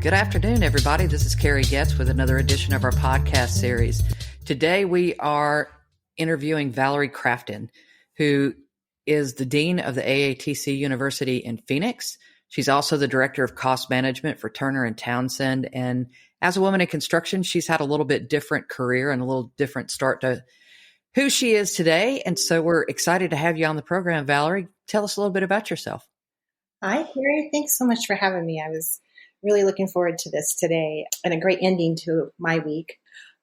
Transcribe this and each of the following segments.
Good afternoon, everybody. This is Carrie Getz with another edition of our podcast series. Today, we are interviewing Valerie Crafton, who is the Dean of the AATC University in Phoenix. She's also the Director of Cost Management for Turner and Townsend. And as a woman in construction, she's had a little bit different career and a little different start to who she is today. And so we're excited to have you on the program, Valerie. Tell us a little bit about yourself. Hi, Carrie. Thanks so much for having me. I was really looking forward to this today and a great ending to my week.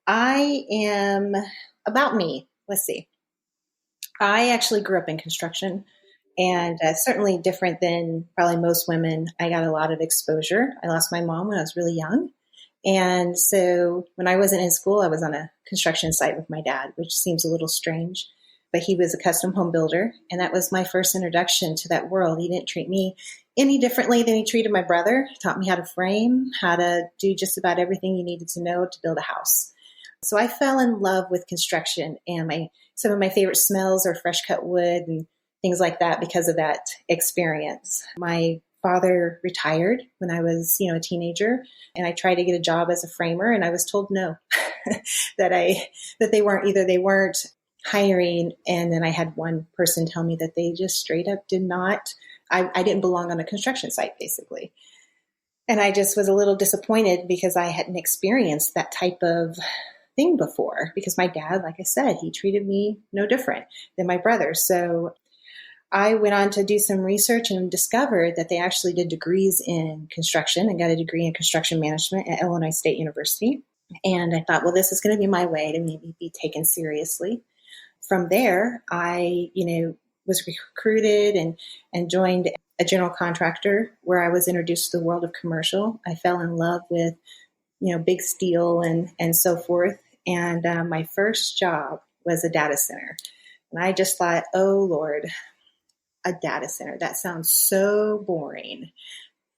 About me. Let's see. I actually grew up in construction and certainly different than probably most women. I got a lot of exposure. I lost my mom when I was really young. And so when I wasn't in school, I was on a construction site with my dad, which seems a little strange, but he was a custom home builder. And that was my first introduction to that world. He didn't treat me any differently than he treated my brother. He taught me how to frame, how to do just about everything you needed to know to build a house. So I fell in love with construction, and some of my favorite smells are fresh cut wood and things like that because of that experience. My father retired when I was, a teenager, and I tried to get a job as a framer, and I was told no, that they weren't hiring. And then I had one person tell me that they just straight up did not. I didn't belong on a construction site, basically. And I just was a little disappointed because I hadn't experienced that type of thing before, because my dad, like I said, he treated me no different than my brother. So I went on to do some research and discovered that they actually did degrees in construction and got a degree in construction management at Illinois State University. And I thought, well, this is going to be my way to maybe be taken seriously. From there, I, was recruited and joined a general contractor where I was introduced to the world of commercial. I fell in love with, big steel and so forth. And my first job was a data center. And I just thought, oh, Lord, a data center. That sounds so boring.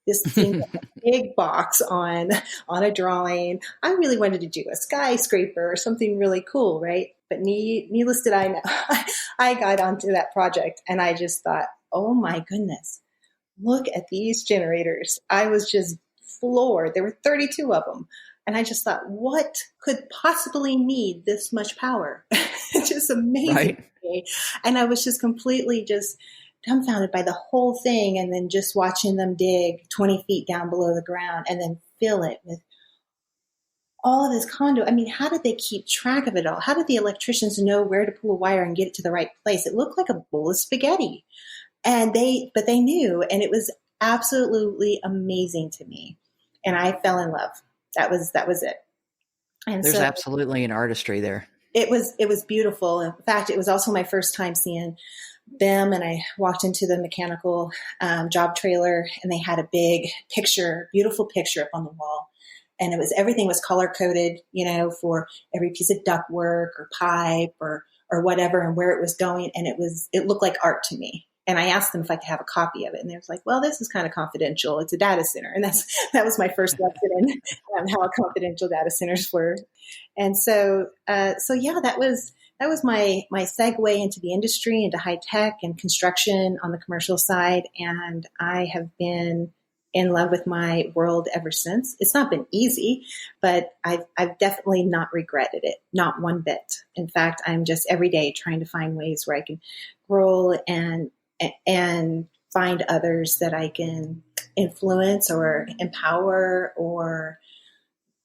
This seems like a big box on a drawing. I really wanted to do a skyscraper or something really cool, right? But needless did I know, I got onto that project and I just thought, oh my goodness, look at these generators. I was just floored. There were 32 of them. And I just thought, what could possibly need this much power? Just amazing. Right. And I was just completely just dumbfounded by the whole thing. And then just watching them dig 20 feet down below the ground and then fill it with all of this conduit. I mean, how did they keep track of it all? How did the electricians know where to pull a wire and get it to the right place? It looked like a bowl of spaghetti. But they knew, and it was absolutely amazing to me. And I fell in love. That was it. And there's absolutely an artistry there. It was beautiful. In fact, it was also my first time seeing them. And I walked into the mechanical job trailer, and they had a big picture, beautiful picture up on the wall. And everything was color coded, for every piece of ductwork or pipe or whatever, and where it was going. And it looked like art to me. And I asked them if I could have a copy of it. And they was like, well, this is kind of confidential. It's a data center. And that was my first lesson in how confidential data centers were. And so yeah, that was my segue into the industry, into high tech and construction on the commercial side. And I have been in love with my world ever since. It's not been easy, but I've definitely not regretted it, not one bit. In fact, I'm just every day trying to find ways where I can grow and find others that I can influence or empower or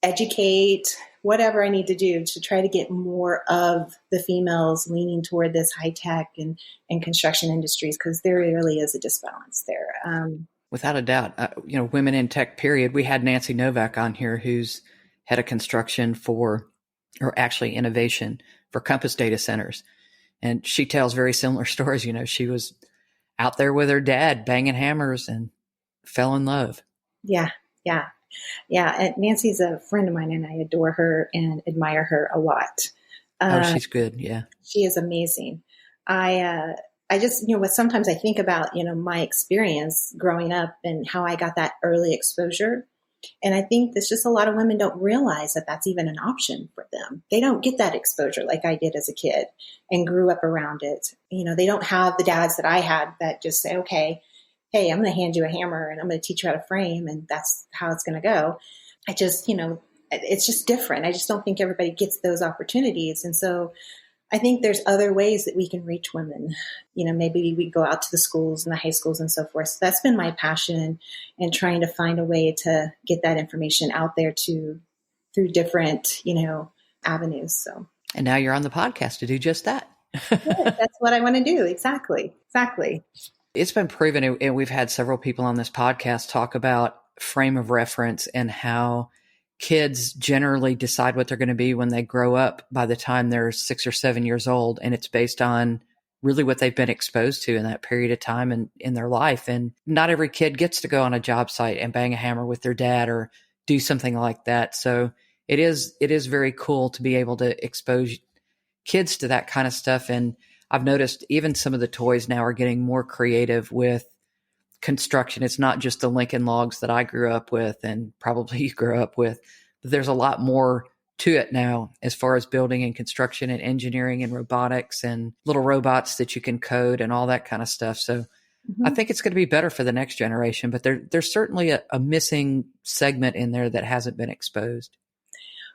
educate, whatever I need to do to try to get more of the females leaning toward this high tech and construction industries, because there really is a disbalance there. Without a doubt, women in tech, period. We had Nancy Novak on here, who's head of construction actually innovation for Compass Data Centers. And she tells very similar stories. She was out there with her dad banging hammers and fell in love. Yeah. And Nancy's a friend of mine, and I adore her and admire her a lot. She's good. Yeah. She is amazing. I just, sometimes I think about, my experience growing up and how I got that early exposure. And I think there's just a lot of women don't realize that that's even an option for them. They don't get that exposure like I did as a kid and grew up around it. They don't have the dads that I had that just say, okay, hey, I'm going to hand you a hammer and I'm going to teach you how to frame, and that's how it's going to go. I just, it's just different. I just don't think everybody gets those opportunities. And so I think there's other ways that we can reach women. Maybe we go out to the schools and the high schools and so forth. So that's been my passion, and trying to find a way to get that information out there through different, avenues. So. And now you're on the podcast to do just that. Yeah, that's what I want to do. Exactly. It's been proven, and we've had several people on this podcast talk about frame of reference and how kids generally decide what they're going to be when they grow up by the time they're 6 or 7 years old. And it's based on really what they've been exposed to in that period of time in their life. And not every kid gets to go on a job site and bang a hammer with their dad or do something like that. So it is very cool to be able to expose kids to that kind of stuff. And I've noticed even some of the toys now are getting more creative with construction. It's not just the Lincoln logs that I grew up with and probably you grew up with, but there's a lot more to it now as far as building and construction and engineering and robotics and little robots that you can code and all that kind of stuff. So I think it's going to be better for the next generation, but there's certainly a missing segment in there that hasn't been exposed.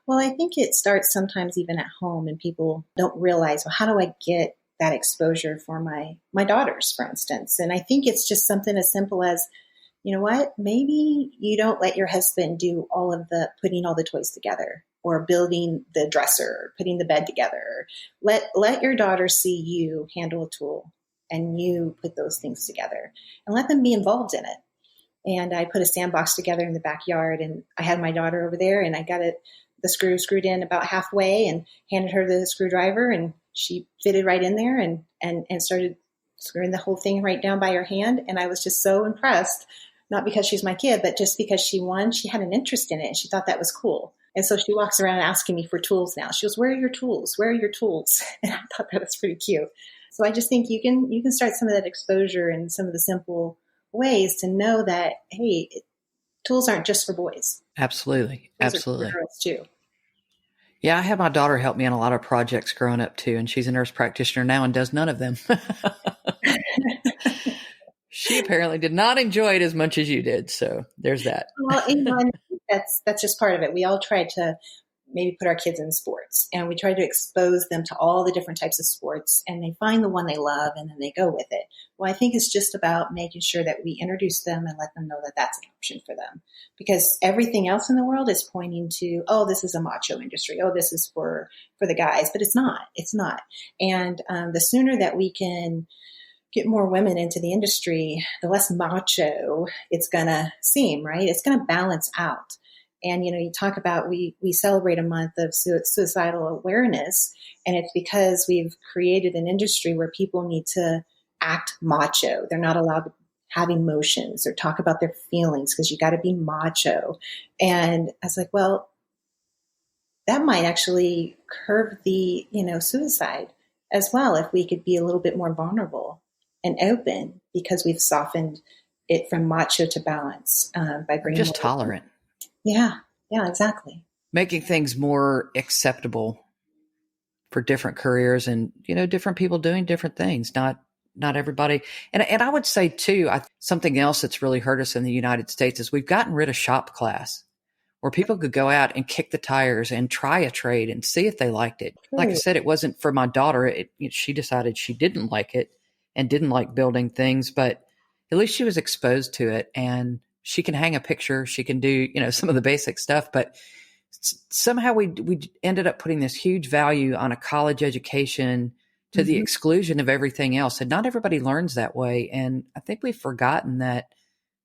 Well, I think it starts sometimes even at home, and people don't realize, well, how do I get that exposure for my daughters, for instance? And I think it's just something as simple as, you know what, maybe you don't let your husband do all of the putting all the toys together or building the dresser, or putting the bed together. Let your daughter see you handle a tool and you put those things together, and let them be involved in it. And I put a sandbox together in the backyard, and I had my daughter over there, and I got the screw screwed in about halfway and handed her the screwdriver, and she fitted right in there and started screwing the whole thing right down by her hand. And I was just so impressed, not because she's my kid, but just because she had an interest in it, and she thought that was cool. And so she walks around asking me for tools now. She goes, where are your tools? Where are your tools? And I thought that was pretty cute. So I just think you can start some of that exposure in some of the simple ways to know that, hey, tools aren't just for boys. Absolutely. Tools Absolutely. are for girls too. Yeah, I had my daughter help me on a lot of projects growing up too, and she's a nurse practitioner now and does none of them. She apparently did not enjoy it as much as you did, so there's that. Well, that's just part of it. We all try to maybe put our kids in sports, and we try to expose them to all the different types of sports, and they find the one they love and then they go with it. Well, I think it's just about making sure that we introduce them and let them know that that's an option for them, because everything else in the world is pointing to, oh, this is a macho industry. Oh, this is for the guys, but it's not. And the sooner that we can get more women into the industry, the less macho it's going to seem, right? It's going to balance out. And, you talk about, we celebrate a month of suicidal awareness, and it's because we've created an industry where people need to act macho. They're not allowed to have emotions or talk about their feelings because you got to be macho. And I was like, well, that might actually curb the, suicide as well if we could be a little bit more vulnerable and open, because we've softened it from macho to balance by bringing just tolerant. Yeah, exactly. Making things more acceptable for different careers and, different people doing different things, not everybody. And I would say too, something else that's really hurt us in the United States is we've gotten rid of shop class, where people could go out and kick the tires and try a trade and see if they liked it. Like I said, it wasn't for my daughter. She decided she didn't like it and didn't like building things, but at least she was exposed to it, and she can hang a picture. She can do, some of the basic stuff, but somehow we ended up putting this huge value on a college education to the exclusion of everything else. And not everybody learns that way. And I think we've forgotten that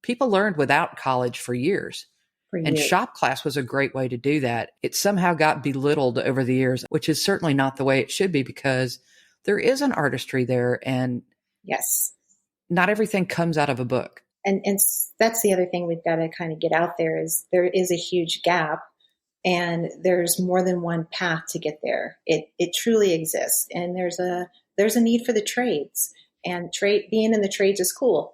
people learned without college for years. And shop class was a great way to do that. It somehow got belittled over the years, which is certainly not the way it should be, because there is an artistry there. And yes, not everything comes out of a book. And that's the other thing we've got to kind of get out there, is there is a huge gap, and there's more than one path to get there. It truly exists. And there's a need for the trades, and being in the trades is cool.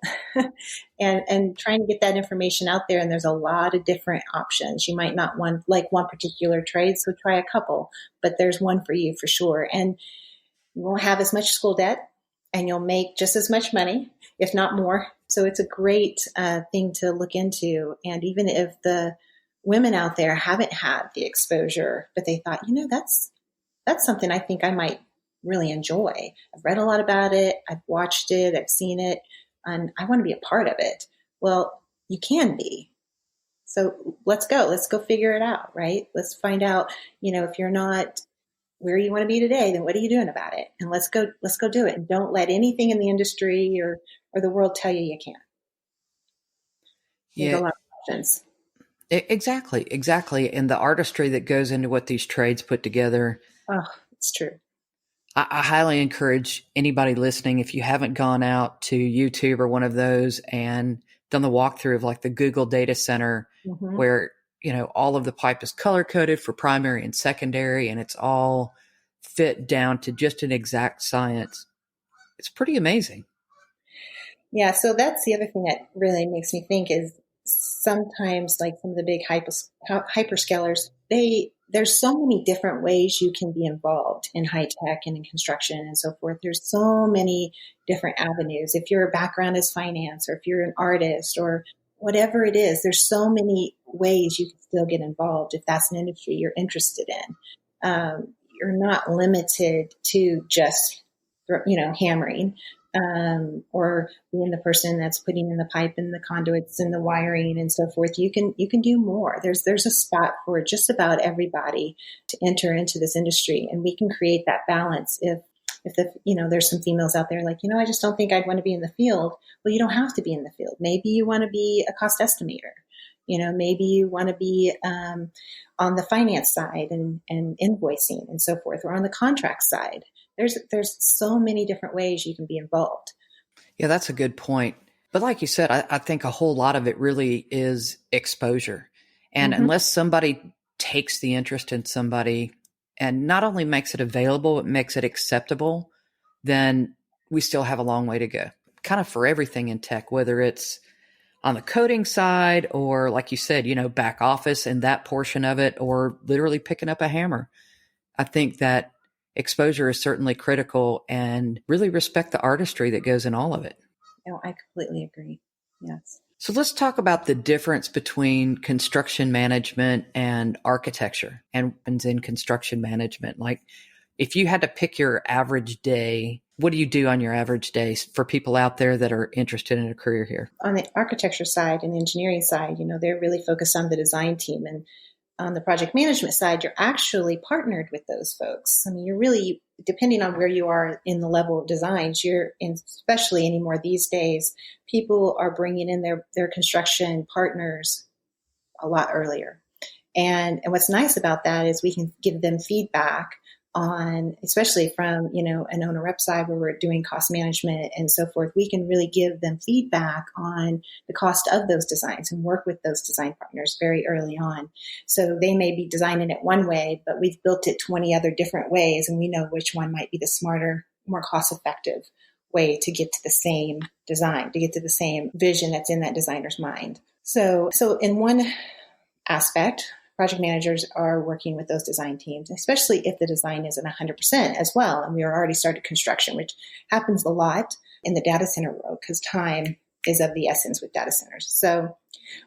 and trying to get that information out there. And there's a lot of different options. You might not like one particular trade, so try a couple, but there's one for you for sure. And you won't have as much school debt, and you'll make just as much money, if not more. So it's a great thing to look into. And even if the women out there haven't had the exposure, but they thought, that's something I think I might really enjoy. I've read a lot about it. I've watched it. I've seen it, and I want to be a part of it. Well, you can be. So let's go. Let's go figure it out, right? Let's find out, if you're not where you want to be today, then what are you doing about it? And let's go do it. And don't let anything in the industry or the world tell you can't. There's a lot of options. Exactly. And the artistry that goes into what these trades put together. Oh, it's true. I highly encourage anybody listening, if you haven't gone out to YouTube or one of those and done the walkthrough of like the Google data center, where, all of the pipe is color coded for primary and secondary, and it's all fit down to just an exact science. It's pretty amazing. Yeah. So that's the other thing that really makes me think is sometimes like some of the big hyperscalers, there's so many different ways you can be involved in high tech and in construction and so forth. There's so many different avenues. If your background is finance, or if you're an artist, or whatever it is, there's so many ways you can still get involved if that's an industry you're interested in. You're not limited to just, hammering. Or being the person that's putting in the pipe and the conduits and the wiring and so forth. You can do more. There's a spot for just about everybody to enter into this industry, and we can create that balance. If there's some females out there like, I just don't think I'd want to be in the field. Well, you don't have to be in the field. Maybe you want to be a cost estimator. Maybe you want to be on the finance side and invoicing and so forth, or on the contract side. There's so many different ways you can be involved. Yeah, that's a good point. But like you said, I think a whole lot of it really is exposure. And unless somebody takes the interest in somebody and not only makes it available, but makes it acceptable, then we still have a long way to go. Kind of for everything in tech, whether it's on the coding side or, like you said, back office and that portion of it, or literally picking up a hammer. I think that exposure is certainly critical, and really respect the artistry that goes in all of it. No, I completely agree. Yes. So let's talk about the difference between construction management and architecture and in construction management. Like, if you had to pick your average day, what do you do on your average days for people out there that are interested in a career here? On the architecture side and engineering side, they're really focused on the design team. And on the project management side, you're actually partnered with those folks. I mean, you're really, depending on where you are in the level of designs, especially anymore these days, people are bringing in their construction partners a lot earlier. And what's nice about that is we can give them feedback on, especially from, an owner rep side where we're doing cost management and so forth. We can really give them feedback on the cost of those designs and work with those design partners very early on. So they may be designing it one way, but we've built it 20 other different ways, and we know which one might be the smarter, more cost-effective way to get to the same design, to get to the same vision that's in that designer's mind. So in one aspect, project managers are working with those design teams, especially if the design isn't 100% as well. And we are already started construction, which happens a lot in the data center world because time is of the essence with data centers. So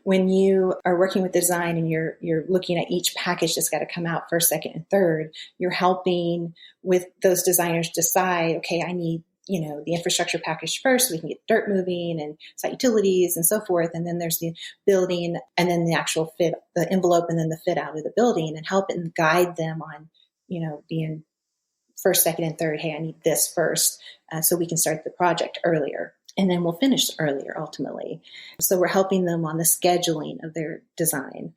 when you are working with design and you're looking at each package that's got to come out first, second, and third, you're helping with those designers decide, okay, I need the infrastructure package first so we can get dirt moving and site utilities and so forth. And then there's the building and then the actual fit, the envelope, and then the fit out of the building, and help and guide them on, being first, second, and third. Hey, I need this first so we can start the project earlier. And then we'll finish earlier ultimately. So we're helping them on the scheduling of their design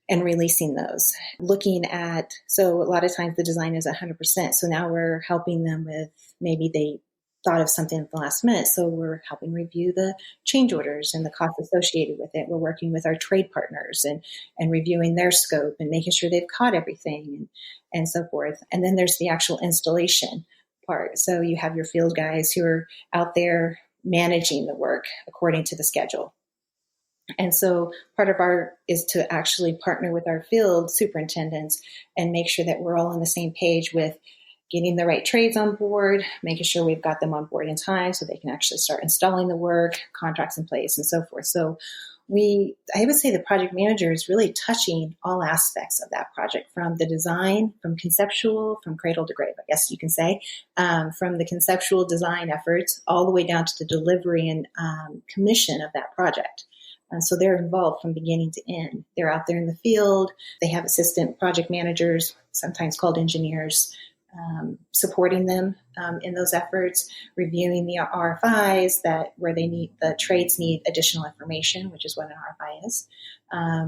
and releasing those. Looking at, so a lot of times the design is 100%. So now we're helping them with, maybe they thought of something at the last minute. So we're helping review the change orders and the costs associated with it. We're working with our trade partners and reviewing their scope and making sure they've caught everything and so forth. And then there's the actual installation part. So you have your field guys who are out there managing the work according to the schedule. And so part of is to actually partner with our field superintendents and make sure that we're all on the same page with getting the right trades on board, making sure we've got them on board in time so they can actually start installing the work, contracts in place, and so forth. So I would say the project manager is really touching all aspects of that project, from the design, from conceptual, from cradle to grave, I guess you can say, from the conceptual design efforts all the way down to the delivery and commission of that project. So they're involved from beginning to end. They're out there in the field. They have assistant project managers, sometimes called engineers, supporting them in those efforts, reviewing the RFIs where the trades need additional information, which is what an RFI is,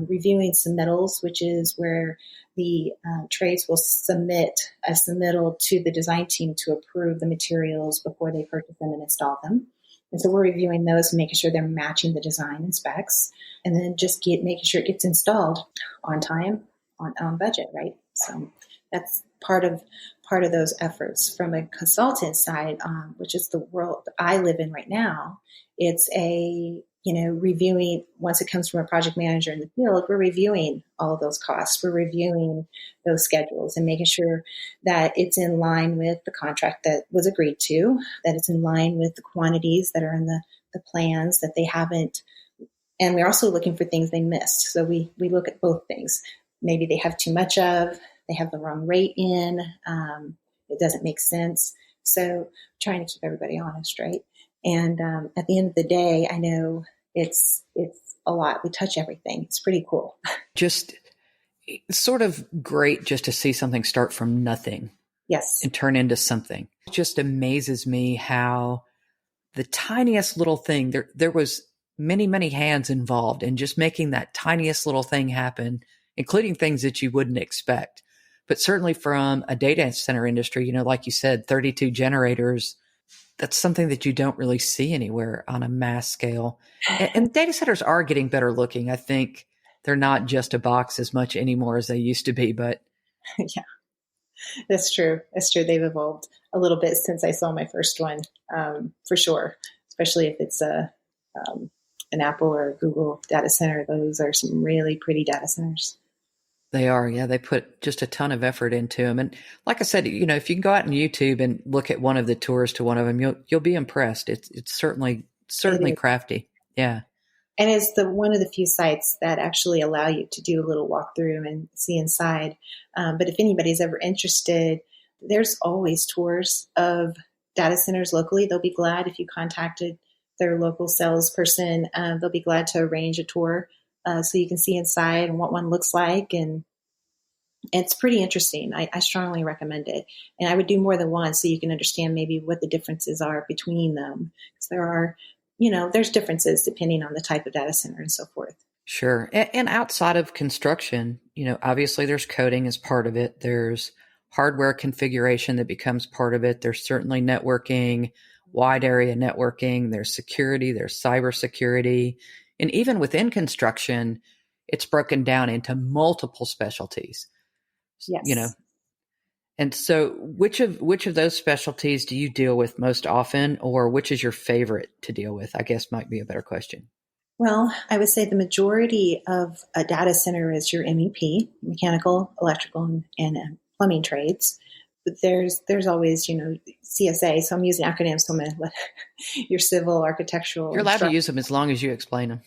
reviewing submittals, which is where the trades will submit a submittal to the design team to approve the materials before they purchase them and install them. And so we're reviewing those and making sure they're matching the design and specs, and then just making sure it gets installed on time, on budget, right? So that's part of those efforts. From a consultant side, which is the world I live in right now, it's reviewing, once it comes from a project manager in the field, we're reviewing all of those costs. We're reviewing those schedules and making sure that it's in line with the contract that was agreed to, that it's in line with the quantities that are in the plans, that they haven't. And we're also looking for things they missed. So we look at both things. Maybe they have too much of, they have the wrong rate in, it doesn't make sense. So trying to keep everybody honest, right? And at the end of the day, I know it's a lot. We touch everything. It's pretty cool. Just sort of great just to see something start from nothing. Yes. And turn into something. It just amazes me how the tiniest little thing, there was many, many hands involved in just making that tiniest little thing happen, including things that you wouldn't expect. But certainly from a data center industry, like you said, 32 generators, that's something that you don't really see anywhere on a mass scale. And data centers are getting better looking. I think they're not just a box as much anymore as they used to be, but. Yeah, that's true. That's true. They've evolved a little bit since I saw my first one, for sure, especially if it's an Apple or a Google data center. Those are some really pretty data centers. They are. Yeah. They put just a ton of effort into them. And like I said, if you can go out on YouTube and look at one of the tours to one of them, you'll be impressed. It's certainly crafty. Yeah. And it's one of the few sites that actually allow you to do a little walkthrough and see inside. But if anybody's ever interested, there's always tours of data centers locally. They'll be glad if you contacted their local salesperson. They'll be glad to arrange a tour so you can see inside and what one looks like. And it's pretty interesting. I strongly recommend it. And I would do more than one so you can understand maybe what the differences are between them. Because there are, there's differences depending on the type of data center and so forth. Sure. And outside of construction, obviously there's coding as part of it. There's hardware configuration that becomes part of it. There's certainly networking, wide area networking. There's security. There's cybersecurity. And even within construction, it's broken down into multiple specialties. Yes. And so which of those specialties do you deal with most often, or which is your favorite to deal with, I guess might be a better question. Well, I would say the majority of a data center is your MEP, mechanical, electrical, and plumbing trades. But there's always, CSA. So I'm using acronyms. So I'm going to let your civil, architectural. You're allowed to use them as long as you explain them.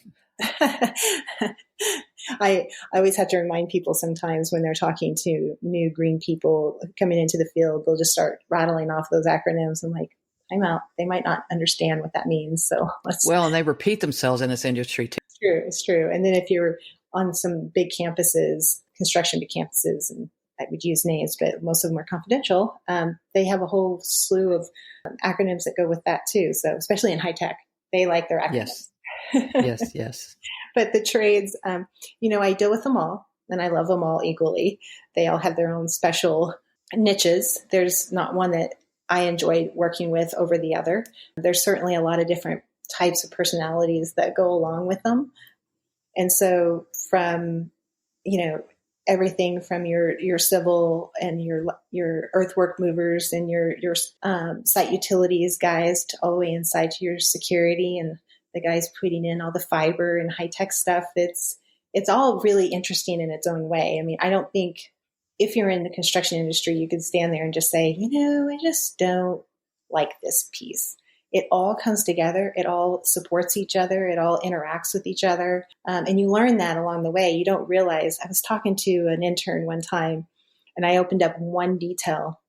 I always have to remind people sometimes when they're talking to new green people coming into the field, they'll just start rattling off those acronyms. I'm like, I'm out. They might not understand what that means. So and they repeat themselves in this industry too. It's true. And then if you're on some big campuses, construction big campuses, and I would use names, but most of them are confidential. They have a whole slew of acronyms that go with that too. So especially in high tech, they like their acronyms. Yes. But the trades, I deal with them all, and I love them all equally. They all have their own special niches. There's not one that I enjoy working with over the other. There's certainly a lot of different types of personalities that go along with them. And so from, everything from your civil and your earthwork movers and your site utilities guys to all the way inside to your security and the guys putting in all the fiber and high tech stuff. It's all really interesting in its own way. I mean, I don't think if you're in the construction industry, you could stand there and just say, I just don't like this piece. It all comes together. It all supports each other. It all interacts with each other. And you learn that along the way. You don't realize. I was talking to an intern one time, and I opened up one detail.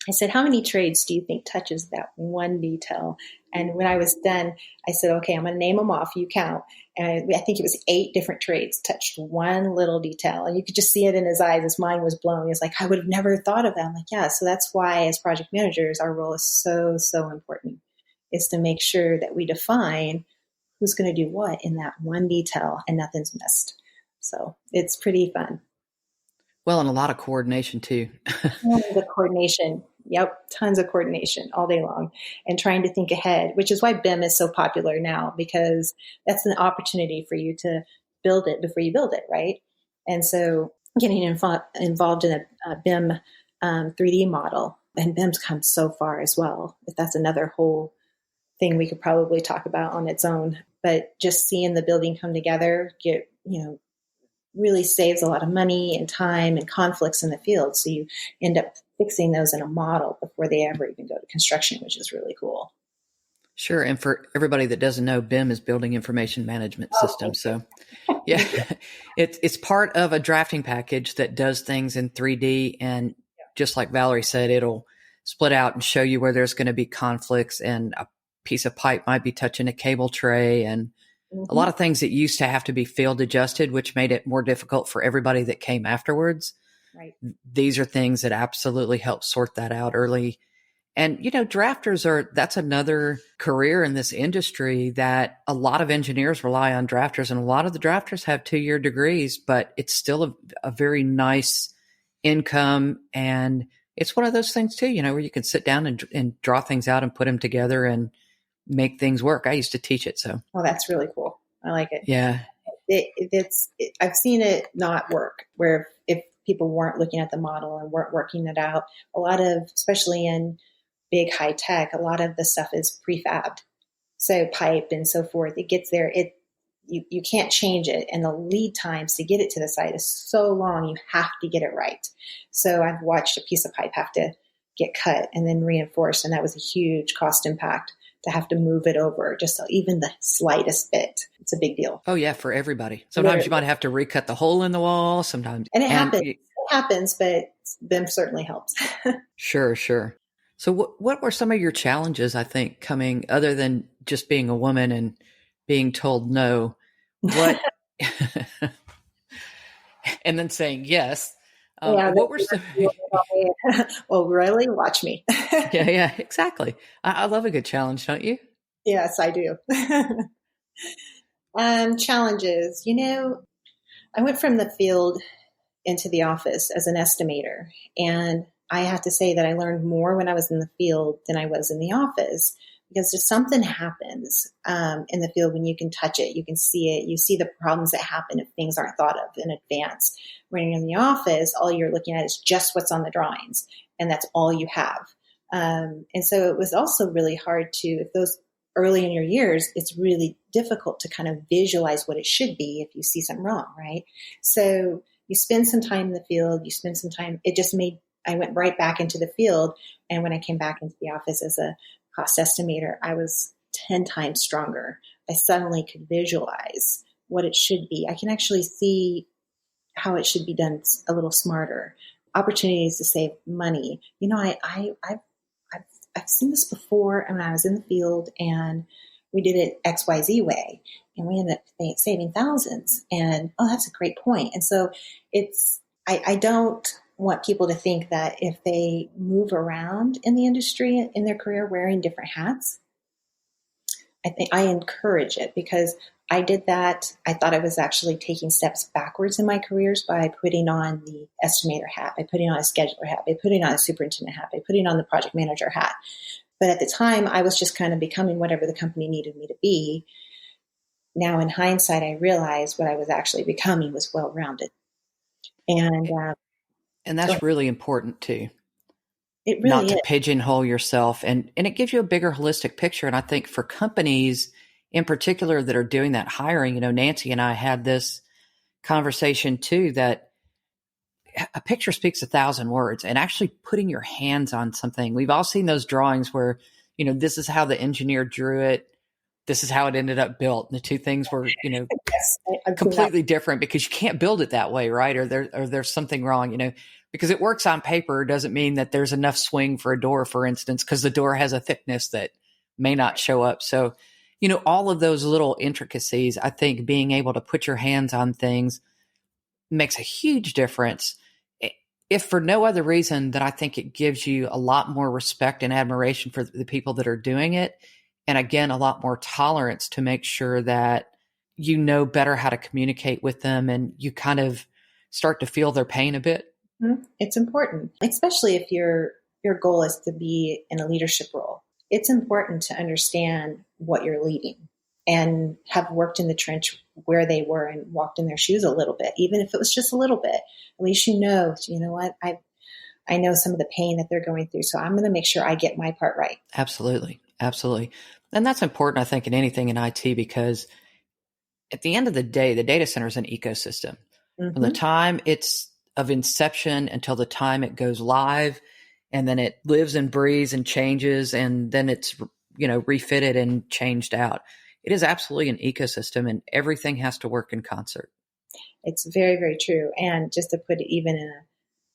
I said, how many trades do you think touches that one detail? And when I was done, I said, okay, I'm going to name them off. You count. And I think it was 8 different trades touched one little detail. And you could just see it in his eyes. His mind was blown. He was like, I would have never thought of that. I'm like, yeah. So that's why as project managers, our role is so, so important, is to make sure that we define who's going to do what in that one detail and nothing's missed. So it's pretty fun. Well, and a lot of coordination too. Tons of coordination. Yep. Tons of coordination all day long, and trying to think ahead, which is why BIM is so popular now, because that's an opportunity for you to build it before you build it. Right. And so getting involved in a BIM 3D model, and BIM's come so far as well. That's another whole thing we could probably talk about on its own, but just seeing the building come together, really saves a lot of money and time and conflicts in the field. So you end up fixing those in a model before they ever even go to construction, which is really cool. Sure. And for everybody that doesn't know, BIM is Building Information Management System. So yeah, it's part of a drafting package that does things in 3D. And just like Valerie said, it'll split out and show you where there's going to be conflicts, and a piece of pipe might be touching a cable tray, and a lot of things that used to have to be field adjusted, which made it more difficult for everybody that came afterwards. Right. These are things that absolutely help sort that out early. And, drafters that's another career in this industry that a lot of engineers rely on drafters, and a lot of the drafters have 2-year degrees, but it's still a very nice income. And it's one of those things too, where you can sit down and draw things out and put them together and make things work. I used to teach it. So. Oh, that's really cool. I like it. Yeah. I've seen it not work, where if people weren't looking at the model and weren't working it out, a lot of, especially in big high tech, a lot of the stuff is prefabbed. So pipe and so forth, it gets there. You can't change it. And the lead times to get it to the site is so long, you have to get it right. So I've watched a piece of pipe have to get cut and then reinforced. And that was a huge cost impact to have to move it over just even the slightest bit. It's a big deal. Oh yeah. For everybody. Sometimes you might have to recut the hole in the wall sometimes. And it happens, but BIM certainly helps. Sure. So what were some of your challenges, I think, coming, other than just being a woman and being told no, what, and then saying yes? What were some? Well, really? Watch me. Yeah, exactly. I love a good challenge, don't you? Yes, I do. Challenges. I went from the field into the office as an estimator, and I have to say that I learned more when I was in the field than I was in the office, because if something happens in the field, when you can touch it, you can see it, you see the problems that happen if things aren't thought of in advance. When you're in the office, all you're looking at is just what's on the drawings, and that's all you have. And so it was also really hard if those early in your years, it's really difficult to kind of visualize what it should be if you see something wrong, right? So you spend some time in the field, I went right back into the field. And when I came back into the office as a cost estimator, I was 10 times stronger. I suddenly could visualize what it should be. I can actually see how it should be done a little smarter. Opportunities to save money. I've seen this before when I was in the field, and we did it XYZ way, and we ended up saving thousands. And that's a great point. And so I don't want people to think that if they move around in the industry in their career wearing different hats, I encourage it, because I did that. I thought I was actually taking steps backwards in my careers by putting on the estimator hat, by putting on a scheduler hat, by putting on a superintendent hat, by putting on the project manager hat. But at the time, I was just kind of becoming whatever the company needed me to be. Now, in hindsight, I realized what I was actually becoming was well-rounded. And that's really important too. It really not is. To pigeonhole yourself, and it gives you a bigger holistic picture. And I think for companies in particular that are doing that hiring, Nancy and I had this conversation too, that a picture speaks 1,000 words, and actually putting your hands on something. We've all seen those drawings where, this is how the engineer drew it. This is how it ended up built. And the two things were, Yes, I've seen that. completely different because you can't build it that way, right? Or there's something wrong, because it works on paper doesn't mean that there's enough swing for a door, for instance, because the door has a thickness that may not show up. So, all of those little intricacies, I think being able to put your hands on things makes a huge difference. If for no other reason that I think it gives you a lot more respect and admiration for the people that are doing it. And again, a lot more tolerance to make sure that you know better how to communicate with them and you kind of start to feel their pain a bit. It's important, especially if your goal is to be in a leadership role. It's important to understand what you're leading and have worked in the trench where they were and walked in their shoes a little bit, even if it was just a little bit. At least you know what, I know some of the pain that they're going through, so I'm going to make sure I get my part right. Absolutely. Absolutely. And that's important, I think, in anything in IT, because at the end of the day, the data center is an ecosystem. From the time it's of inception until the time it goes live, and then it lives and breathes and changes, and then it's, refitted and changed out. It is absolutely an ecosystem, and everything has to work in concert. It's very, very true. And just to put it even in a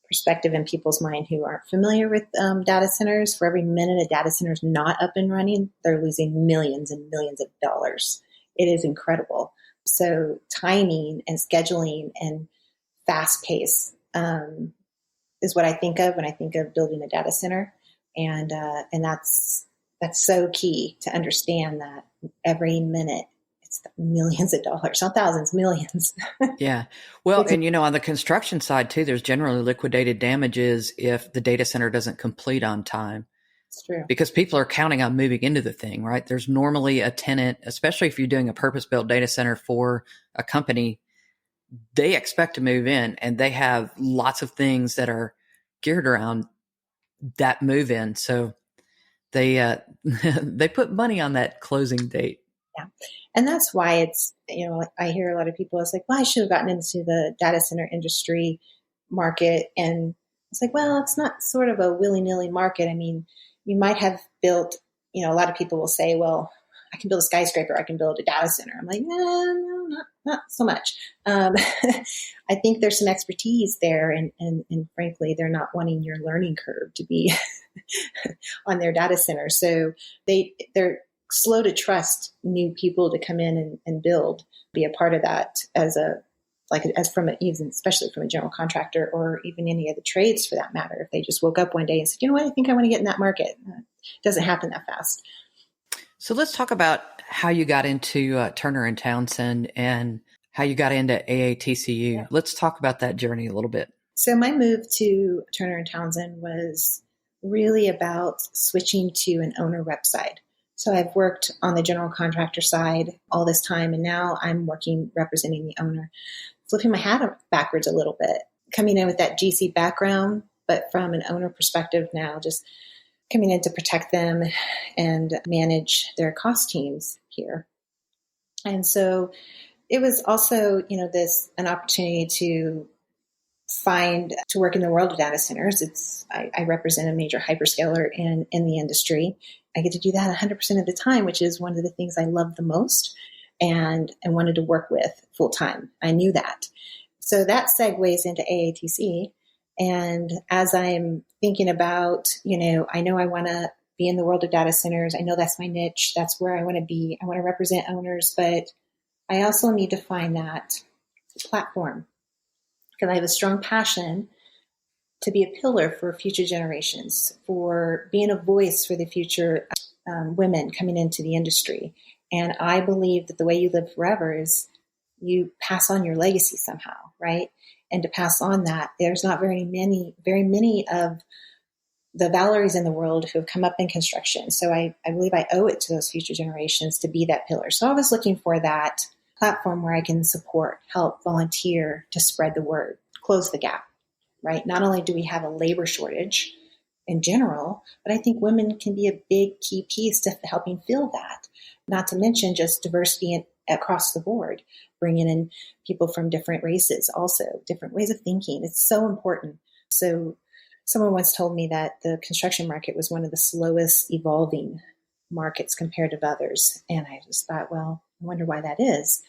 perspective in people's mind who aren't familiar with data centers, for every minute a data center is not up and running, they're losing millions and millions of dollars. It is incredible. So timing and scheduling and fast pace is what I think of when I think of building a data center. And that's so key to understand that every minute it's millions of dollars, not thousands, millions. Yeah. Well, and on the construction side too, there's generally liquidated damages if the data center doesn't complete on time. It's true. Because people are counting on moving into the thing, right? There's normally a tenant, especially if you're doing a purpose-built data center for a company, they expect to move in, and they have lots of things that are geared around that move in. So they they put money on that closing date. Yeah. And that's why it's, I hear a lot of people, it's like, well, I should have gotten into the data center industry market. And it's like, well, it's not sort of a willy-nilly market. I mean, you might have built, a lot of people will say, well, I can build a skyscraper, I can build a data center. I'm like, no, not so much. I think there's some expertise there. And frankly, they're not wanting your learning curve to be on their data center. So they're slow to trust new people to come in and build, be a part of that especially from a general contractor or even any of the trades for that matter. If they just woke up one day and said, you know what, I think I want to get in that market. It doesn't happen that fast. So let's talk about how you got into Turner and Townsend and how you got into AATCU. Yeah. Let's talk about that journey a little bit. So my move to Turner and Townsend was really about switching to an owner rep side. So I've worked on the general contractor side all this time, and now I'm working representing the owner, flipping my hat backwards a little bit, coming in with that GC background, but from an owner perspective now, just coming in to protect them and manage their cost teams here. And so it was also, an opportunity to work in the world of data centers. I represent a major hyperscaler in the industry. I get to do that 100% of the time, which is one of the things I love the most and wanted to work with full time. I knew that. So that segues into AATC. And as I'm thinking about, I know I want to be in the world of data centers. I know that's my niche. That's where I want to be. I want to represent owners, but I also need to find that platform because I have a strong passion to be a pillar for future generations, for being a voice for the future women coming into the industry. And I believe that the way you live forever is you pass on your legacy somehow, right? And to pass on that, there's not very many of the Valeries in the world who have come up in construction. So I believe I owe it to those future generations to be that pillar. So I was looking for that platform where I can support, help, volunteer to spread the word, close the gap, right? Not only do we have a labor shortage in general, but I think women can be a big key piece to helping fill that. Not to mention just diversity across the board, bringing in people from different races, also different ways of thinking. It's so important. So someone once told me that the construction market was one of the slowest evolving markets compared to others. And I just thought, well, I wonder why that is.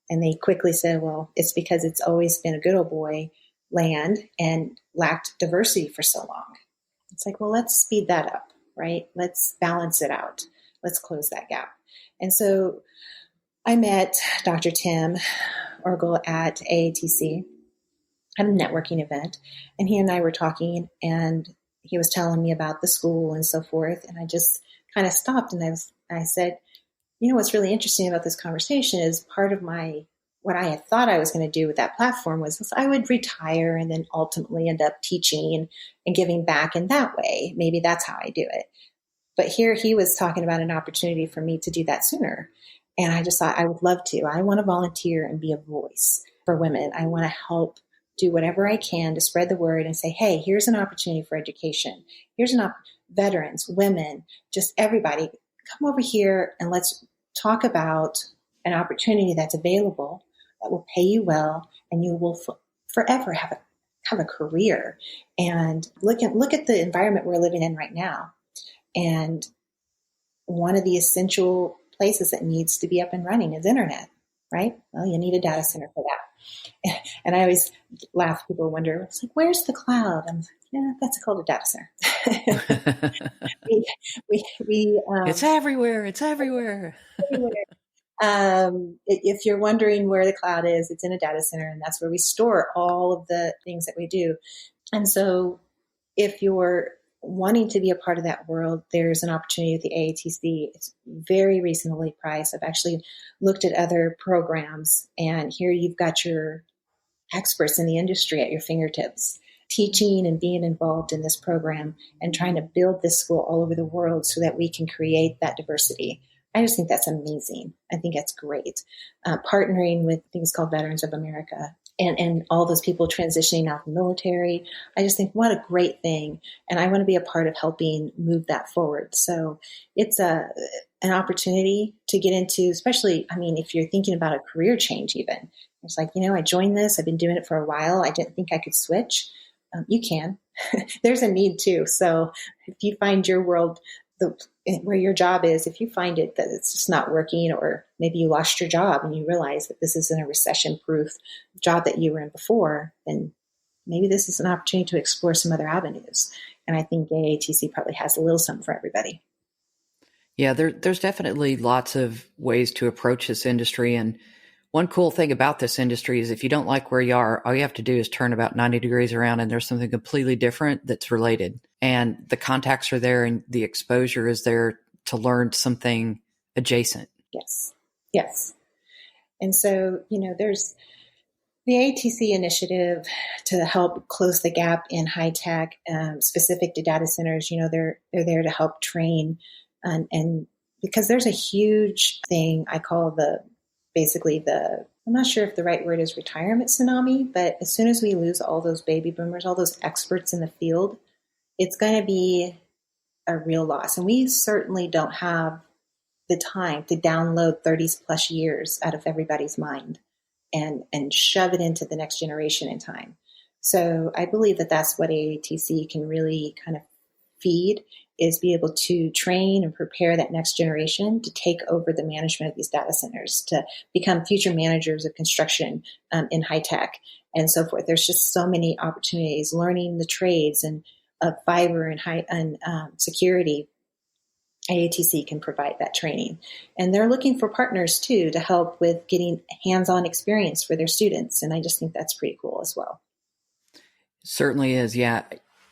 And they quickly said, well, it's because it's always been a good old boy land and lacked diversity for so long. It's like, well, let's speed that up, right? Let's balance it out. Let's close that gap. And so I met Dr. Tim Orgel at AATC at a networking event, and he and I were talking, and he was telling me about the school and so forth. And I just kind of stopped, and I said, you know, what's really interesting about this conversation is part of what I had thought I was going to do with that platform was I would retire and then ultimately end up teaching and giving back in that way. Maybe that's how I do it. But here he was talking about an opportunity for me to do that sooner. And I just thought I would love to. I want to volunteer and be a voice for women. I want to help do whatever I can to spread the word and say, hey, here's an opportunity for education. Here's veterans, women, just everybody, come over here and let's talk about an opportunity that's available that will pay you well, and you will forever have a career. And look at the environment we're living in right now. And one of the essential places that needs to be up and running is internet, right? Well, you need a data center for that. And I always laugh. People wonder, it's like, where's the cloud? I'm like, yeah, that's called a data center. It's everywhere. It's everywhere. If you're wondering where the cloud is, it's in a data center, and that's where we store all of the things that we do. And so if you're wanting to be a part of that world, there's an opportunity at the AATC. It's very reasonably priced. I've actually looked at other programs, and here you've got your experts in the industry at your fingertips, teaching and being involved in this program and trying to build this school all over the world so that we can create that diversity. I just think that's amazing. I think that's great. Partnering with things called Veterans of America and all those people transitioning out of the military. I just think what a great thing. And I want to be a part of helping move that forward. So it's an opportunity to get into, especially, I mean, if you're thinking about a career change even. It's like, you know, I joined this. I've been doing it for a while. I didn't think I could switch. You can. There's a need too. So if you find your world, where your job is, if you find it that it's just not working, or maybe you lost your job and you realize that this isn't a recession-proof job that you were in before, then maybe this is an opportunity to explore some other avenues. And I think AATC probably has a little something for everybody. Yeah, there's definitely lots of ways to approach this industry. And one cool thing about this industry is if you don't like where you are, all you have to do is turn about 90 degrees around and there's something completely different that's related. And the contacts are there and the exposure is there to learn something adjacent. Yes. Yes. And so, you know, there's the ATC initiative to help close the gap in high tech, specific to data centers. You know, they're there to help train and because there's a huge thing I call I'm not sure if the right word is retirement tsunami, but as soon as we lose all those baby boomers, all those experts in the field, it's going to be a real loss. And we certainly don't have the time to download 30 plus years out of everybody's mind and shove it into the next generation in time. So I believe that that's what AATC can really kind of feed, is be able to train and prepare that next generation to take over the management of these data centers, to become future managers of construction in high tech and so forth. There's just so many opportunities, learning the trades and fiber and security. AATC can provide that training. And they're looking for partners too to help with getting hands-on experience for their students. And I just think that's pretty cool as well. Certainly is. Yeah.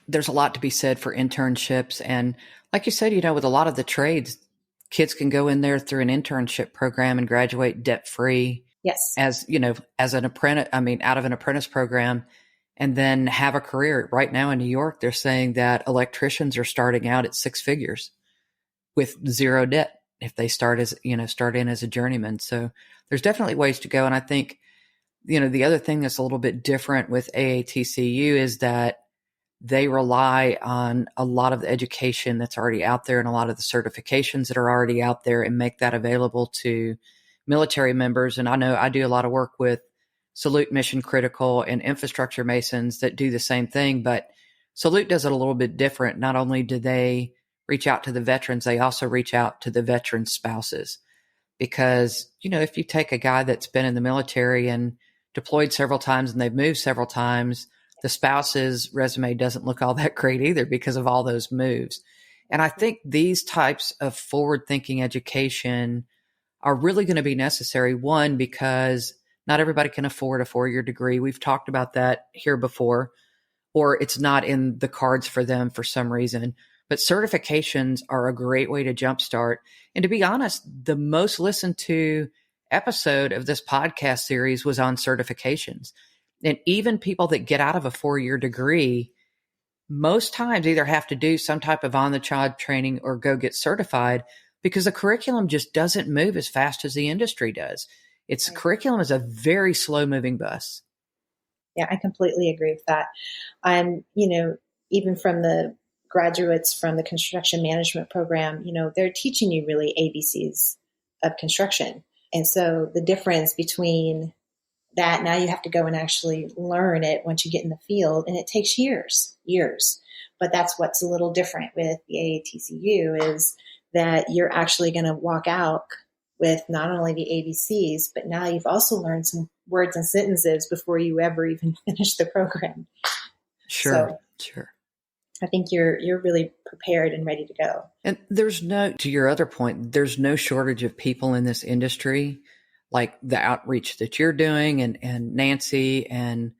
There's a lot to be said for internships. And like you said, you know, with a lot of the trades, kids can go in there through an internship program and graduate debt-free. Yes. As, you know, as an apprentice, out of an apprentice program, and then have a career. Right now in New York, they're saying that electricians are starting out at 6 figures with zero debt if they start in as a journeyman. So there's definitely ways to go. And I think, you know, the other thing that's a little bit different with AATCU is that they rely on a lot of the education that's already out there and a lot of the certifications that are already out there and make that available to military members, and I know I do a lot of work with Salute Mission Critical and infrastructure masons that do the same thing, but Salute does it a little bit different. Not only do they reach out to the veterans, they also reach out to the veterans' spouses. Because, if you take a guy that's been in the military and deployed several times and they've moved several times, the spouse's resume doesn't look all that great either because of all those moves. And I think these types of forward-thinking education are really going to be necessary. One, because not everybody can afford a 4-year degree. We've talked about that here before, or it's not in the cards for them for some reason. But certifications are a great way to jumpstart. And to be honest, the most listened to episode of this podcast series was on certifications. And even people that get out of a 4-year degree, most times either have to do some type of on-the-job training or go get certified because the curriculum just doesn't move as fast as the industry does. Its curriculum is a very slow-moving bus. Yeah, I completely agree with that. Even from the graduates from the construction management program, they're teaching you really ABCs of construction. And so the difference between that, now you have to go and actually learn it once you get in the field, and it takes years. But that's what's a little different with the AATCU is that you're actually going to walk out with not only the ABCs, but now you've also learned some words and sentences before you ever even finish the program. Sure. I think you're really prepared and ready to go. And to your other point, there's no shortage of people in this industry, like the outreach that you're doing and Nancy and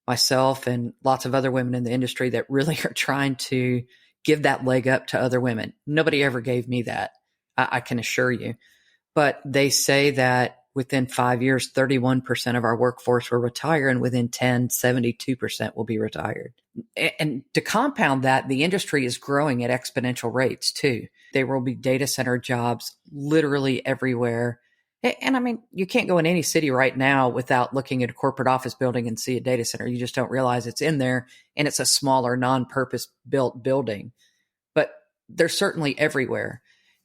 myself and lots of other women in the industry that really are trying to give that leg up to other women. Nobody ever gave me that, I can assure you. But they say that within 5 years, 31% of our workforce will retire, and within 10, 72% will be retired. And to compound that, the industry is growing at exponential rates too. There will be data center jobs literally everywhere. And I mean, you can't go in any city right now without looking at a corporate office building and see a data center. You just don't realize it's in there, and it's a smaller, non-purpose built building. But they're certainly everywhere.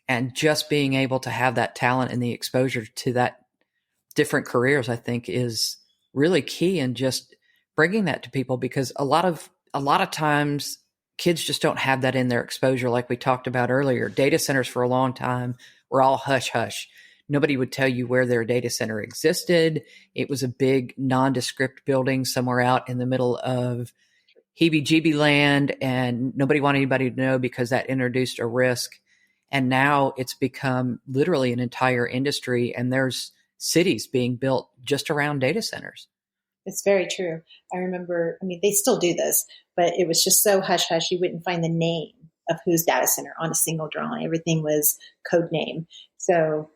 And just being able to have that talent and the exposure to that different careers, I think, is really key in just bringing that to people, because a lot of times kids just don't have that in their exposure. Like we talked about earlier, data centers for a long time were all hush hush. Nobody would tell you where their data center existed. It was a big nondescript building somewhere out in the middle of heebie-jeebie land, and nobody wanted anybody to know because that introduced a risk. And now it's become literally an entire industry, and there's cities being built just around data centers. It's very true. I remember, they still do this, but it was just so hush-hush, you wouldn't find the name of whose data center on a single drawing. Everything was code name. So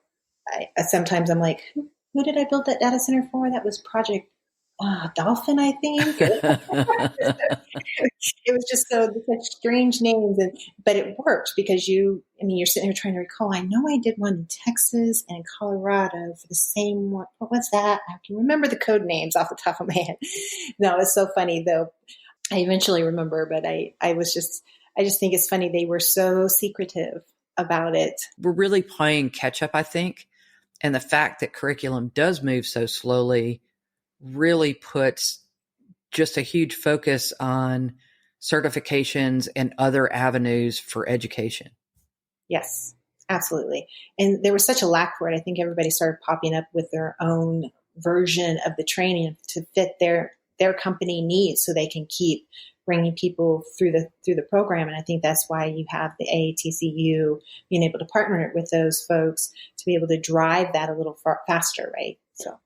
sometimes I'm like, who did I build that data center for? That was Project Dolphin, I think. It was just such strange names, but it worked because you're sitting here trying to recall. I know I did one in Texas and Colorado for the same one. What was that? I can remember the code names off the top of my head. No, it's so funny though. I eventually remember, but I just think it's funny. They were so secretive about it. We're really playing catch up, I think. And the fact that curriculum does move so slowly really puts just a huge focus on certifications and other avenues for education. Yes, absolutely. And there was such a lack for it. I think everybody started popping up with their own version of the training to fit their company needs so they can keep bringing people through the program. And I think that's why you have the AATCU being able to partner with those folks to be able to drive that a little faster, right? So.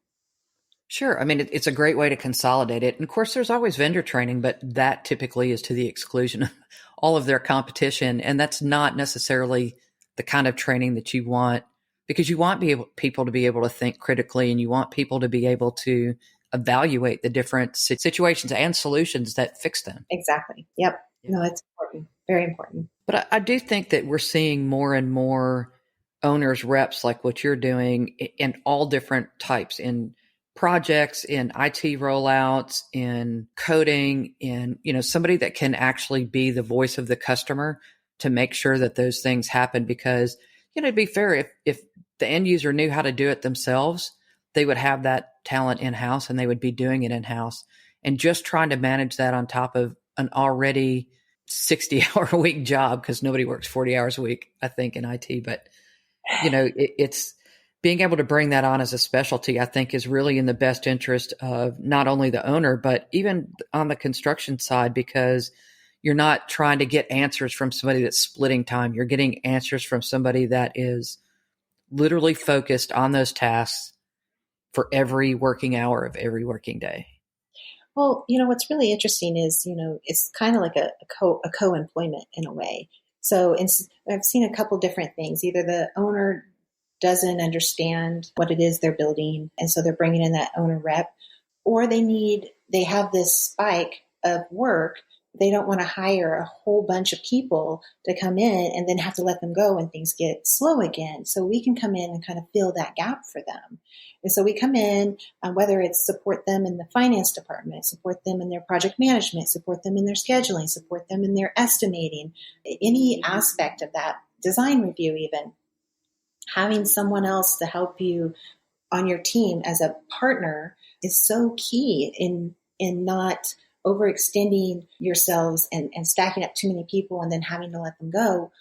Sure. It's a great way to consolidate it. And of course, there's always vendor training, but that typically is to the exclusion of all of their competition. And that's not necessarily the kind of training that you want, because you want people to be able to think critically, and you want people to be able to evaluate the different situations and solutions that fix them. Exactly. Yep. Yeah. No, that's important. Very important. But I do think that we're seeing more and more owners, reps like what you're doing in all different types, in projects, in IT rollouts, in coding, in, somebody that can actually be the voice of the customer to make sure that those things happen. Because, to be fair, if the end user knew how to do it themselves, they would have that talent in-house and they would be doing it in-house. And just trying to manage that on top of an already 60-hour a week job, because nobody works 40 hours a week, I think, in IT. But, it's being able to bring that on as a specialty, I think, is really in the best interest of not only the owner, but even on the construction side, because you're not trying to get answers from somebody that's splitting time. You're getting answers from somebody that is literally focused on those tasks for every working hour of every working day. Well, what's really interesting is, it's kind of like a co-employment in a way. So I've seen a couple different things. Either the owner doesn't understand what it is they're building, and so they're bringing in that owner rep, or they have this spike of work. They don't want to hire a whole bunch of people to come in and then have to let them go when things get slow again. So we can come in and kind of fill that gap for them. And so we come in, whether it's support them in the finance department, support them in their project management, support them in their scheduling, support them in their estimating, any aspect of that, design review even. Having someone else to help you on your team as a partner is so key in not overextending yourselves and stacking up too many people and then having to let them go.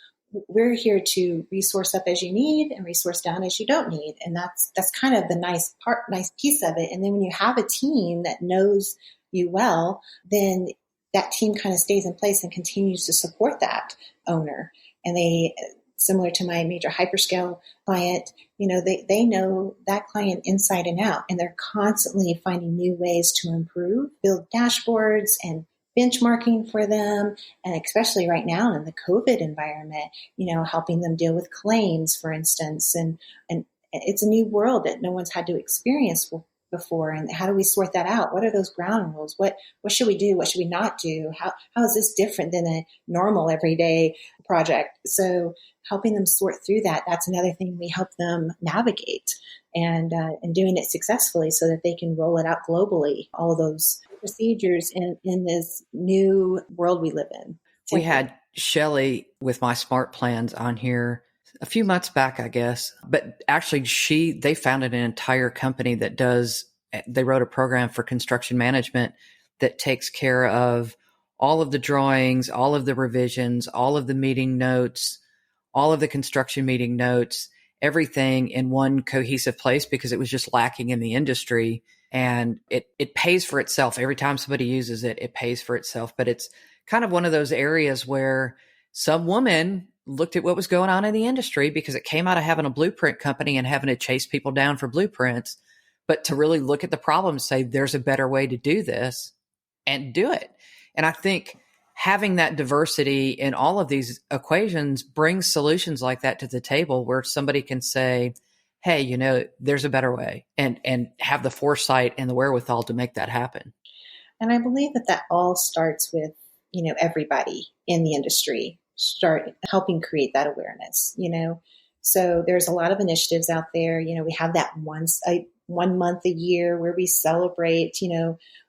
We're here to resource up as you need and resource down as you don't need. And that's kind of the nice piece of it. And then when you have a team that knows you well, then that team kind of stays in place and continues to support that owner. And they, similar to my major hyperscale client, they know that client inside and out, and they're constantly finding new ways to improve, build dashboards and benchmarking for them. And especially right now in the COVID environment, helping them deal with claims, for instance, and it's a new world that no one's had to experience before. And how do we sort that out? What are those ground rules? What should we do? What should we not do? How is this different than a normal everyday project? So helping them sort through that, that's another thing we help them navigate and doing it successfully so that they can roll it out globally, all of those procedures in this new world we live in. We had Shelley with My Smart Plans on here a few months back, I guess, but actually they founded an entire company they wrote a program for construction management that takes care of all of the drawings, all of the revisions, all of the meeting notes, all of the construction meeting notes, everything in one cohesive place, because it was just lacking in the industry. And it pays for itself. Every time somebody uses it, it pays for itself. But it's kind of one of those areas where some woman looked at what was going on in the industry, because it came out of having a blueprint company and having to chase people down for blueprints, but to really look at the problem and say, there's a better way to do this and do it. And I think having that diversity in all of these equations brings solutions like that to the table, where somebody can say, hey, there's a better way, and have the foresight and the wherewithal to make that happen. And I believe that all starts with, everybody in the industry start helping create that awareness, So there's a lot of initiatives out there. We have that 1 month a year where we celebrate,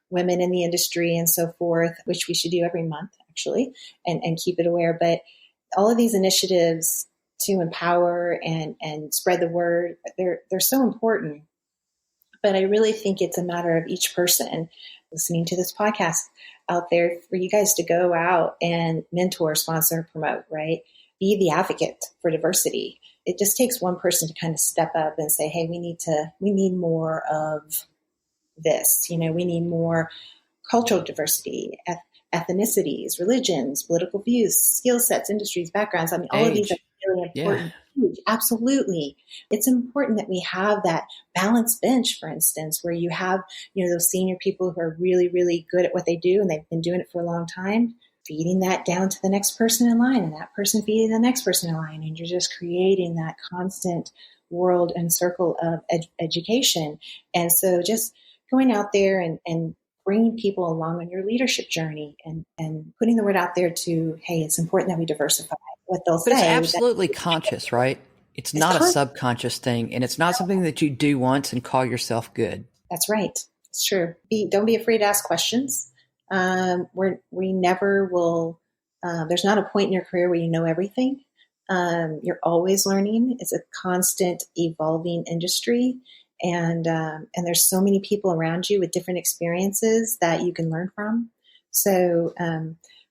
women in the industry and so forth, which we should do every month actually, and keep it aware. But all of these initiatives to empower and spread the word, they're so important. But I really think it's a matter of each person listening to this podcast out there for you guys to go out and mentor, sponsor, promote, right? Be the advocate for diversity. It just takes one person to kind of step up and say, hey, we need more of this. We need more cultural diversity, ethnicities, religions, political views, skill sets, industries, backgrounds. I mean, all of these are really important. Yeah. Absolutely. It's important that we have that balanced bench, for instance, where you have, those senior people who are really, really good at what they do and they've been doing it for a long time, feeding that down to the next person in line, and that person feeding the next person in line. And you're just creating that constant world and circle of education. And so just going out there and bringing people along on your leadership journey and putting the word out there to, hey, it's important that we diversify. What they'll say. But it's absolutely conscious, right? It's not a subconscious thing, and it's not something that you do once and call yourself good. That's right. It's true. Don't be afraid to ask questions. We never will. There's not a point in your career where you know everything. You're always learning. It's a constant evolving industry. And there's so many people around you with different experiences that you can learn from. So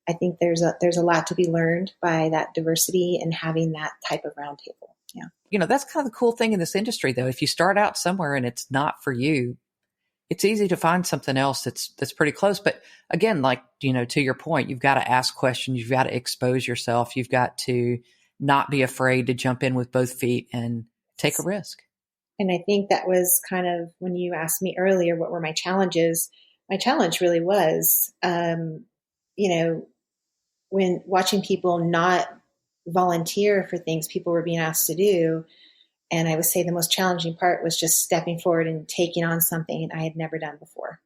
I think there's a lot to be learned by that diversity and having that type of roundtable. Yeah. That's kind of the cool thing in this industry, though. If you start out somewhere and it's not for you, it's easy to find something else that's pretty close. But again, like, to your point, you've got to ask questions. You've got to expose yourself. You've got to not be afraid to jump in with both feet and take a risk. And I think that was kind of when you asked me earlier, what were my challenges? My challenge really was, when watching people not volunteer for things people were being asked to do. And I would say the most challenging part was just stepping forward and taking on something I had never done before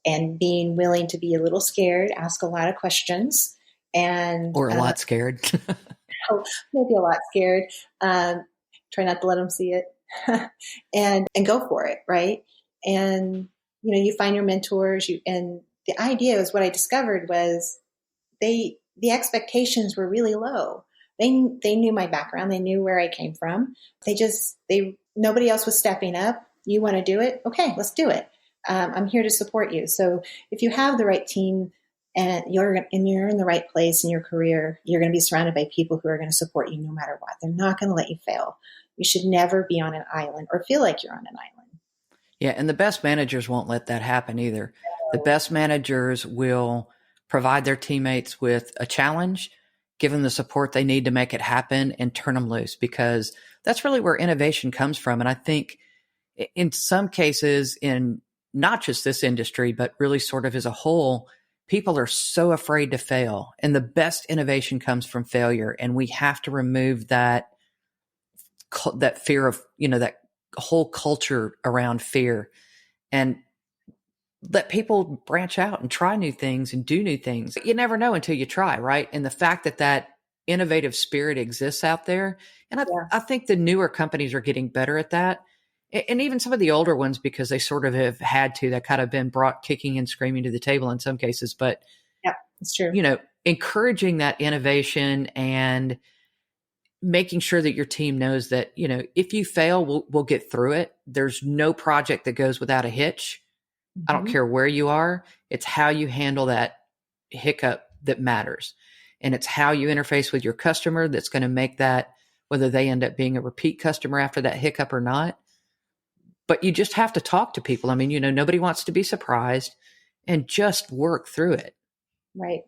and being willing to be a little scared, ask a lot of questions or a lot scared. Maybe a lot scared. Try not to let them see it and go for it. Right. And, you find your mentors and the idea is what I discovered was the expectations were really low. They knew my background. They knew where I came from. Nobody else was stepping up. You want to do it? Okay, let's do it. I'm here to support you. So if you have the right team and you're in the right place in your career, you're going to be surrounded by people who are going to support you no matter what. They're not going to let you fail. You should never be on an island or feel like you're on an island. Yeah, and the best managers won't let that happen either. The best managers will provide their teammates with a challenge, give them the support they need to make it happen, and turn them loose, because that's really where innovation comes from. And I think in some cases, in not just this industry, but really sort of as a whole, people are so afraid to fail. And the best innovation comes from failure. And we have to remove that fear of, that whole culture around fear, and let people branch out and try new things and do new things. You never know until you try, right? And the fact that innovative spirit exists out there. And I think the newer companies are getting better at that. And even some of the older ones, because they sort of have had to, that kind of been brought kicking and screaming to the table in some cases. But, yeah, it's true. Encouraging that innovation and making sure that your team knows that, if you fail, we'll get through it. There's no project that goes without a hitch. I don't care where you are. It's how you handle that hiccup that matters. And it's how you interface with your customer that's going to make that, whether they end up being a repeat customer after that hiccup or not. But you just have to talk to people. I mean, nobody wants to be surprised, and just work through it. Right.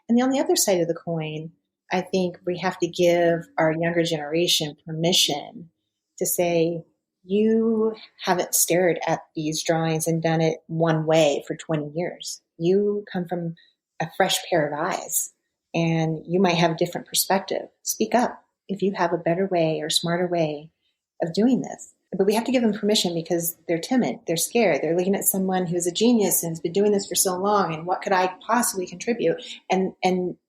And on the other side of the coin, I think we have to give our younger generation permission to say, you haven't stared at these drawings and done it one way for 20 years. You come from a fresh pair of eyes, and you might have a different perspective. Speak up if you have a better way or smarter way of doing this. But we have to give them permission, because they're timid. They're scared. They're looking at someone who's a genius and has been doing this for so long, and what could I possibly contribute? And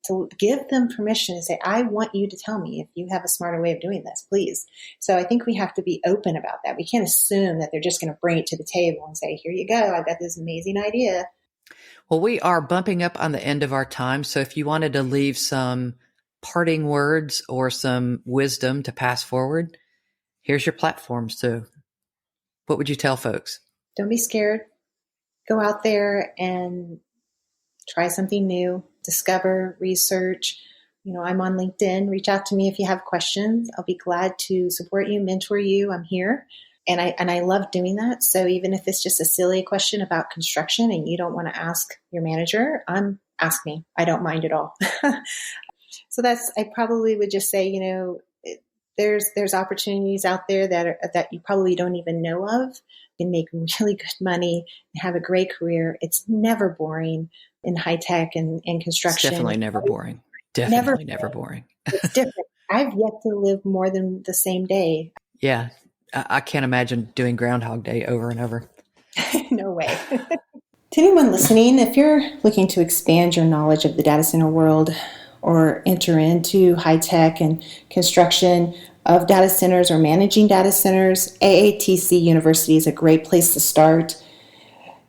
to give them permission to say, I want you to tell me if you have a smarter way of doing this, please. So I think we have to be open about that. We can't assume that they're just going to bring it to the table and say, here you go, I've got this amazing idea. Well, we are bumping up on the end of our time. So if you wanted to leave some parting words or some wisdom to pass forward, here's your platform. So what would you tell folks? Don't be scared. Go out there and try something new, discover, research. I'm on LinkedIn. Reach out to me if you have questions. I'll be glad to support you, mentor you. I'm here. And I love doing that. So even if it's just a silly question about construction and you don't want to ask your manager, ask me. I don't mind at all. So I probably would just say, there's opportunities out there that you probably don't even know of. You can make really good money and have a great career. It's never boring in high tech and construction. It's definitely never boring. Definitely never boring. It's different. I've yet to live more than the same day. Yeah. I can't imagine doing Groundhog Day over and over. No way. To anyone listening, if you're looking to expand your knowledge of the data center world, or enter into high tech and construction of data centers or managing data centers, AATC University is a great place to start.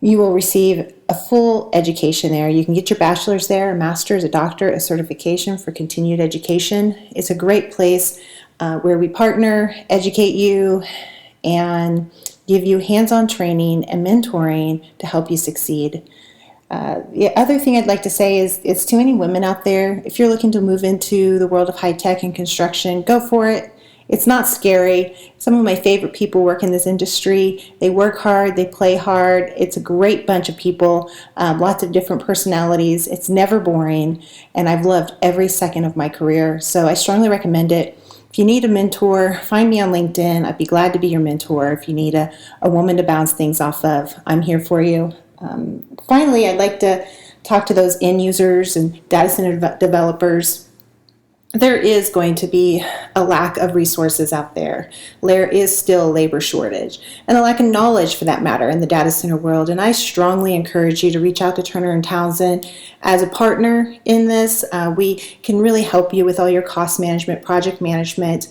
You will receive a full education there. You can get your bachelor's there, a master's, a doctorate, a certification for continued education. It's a great place where we partner, educate you, and give you hands-on training and mentoring to help you succeed. The other thing I'd like to say is it's too many women out there. If you're looking to move into the world of high tech and construction, go for it. It's not scary. Some of my favorite people work in this industry. They work hard, they play hard. It's a great bunch of people, lots of different personalities. It's never boring, and I've loved every second of my career. So I strongly recommend it. If you need a mentor, find me on LinkedIn. I'd be glad to be your mentor. If you need a woman to bounce things off of, I'm here for you. Finally, I'd like to talk to those end users and data center developers. There is going to be a lack of resources out there. There is still a labor shortage and a lack of knowledge, for that matter, in the data center world. And I strongly encourage you to reach out to Turner and Townsend as a partner in this. We can really help you with all your cost management, project management,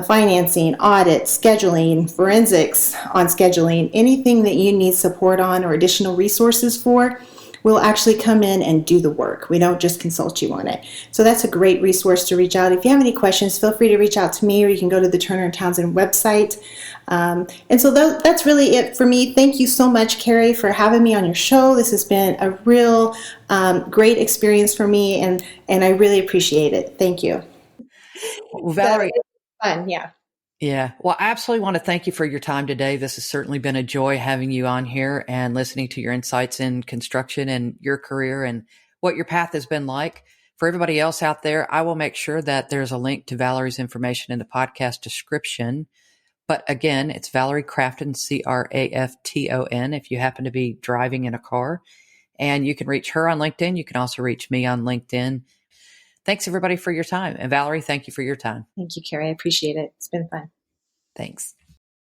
financing, audit, scheduling, forensics on scheduling, anything that you need support on or additional resources for. We'll actually come in and do the work. We don't just consult you on it. So that's a great resource to reach out. If you have any questions, feel free to reach out to me, or you can go to the Turner and Townsend website. And so that's really it for me. Thank you so much, Carrie, for having me on your show. This has been a real great experience for me, and I really appreciate it. Thank you. Well, Valerie. Fun, yeah. Yeah. Well, I absolutely want to thank you for your time today. This has certainly been a joy having you on here and listening to your insights in construction and your career and what your path has been like. For everybody else out there, I will make sure that there's a link to Valerie's information in the podcast description. But again, it's Valerie Crafton, Crafton, if you happen to be driving in a car. And you can reach her on LinkedIn. You can also reach me on LinkedIn. Thanks, everybody, for your time. And Valerie, thank you for your time. Thank you, Carrie. I appreciate it. It's been fun. Thanks.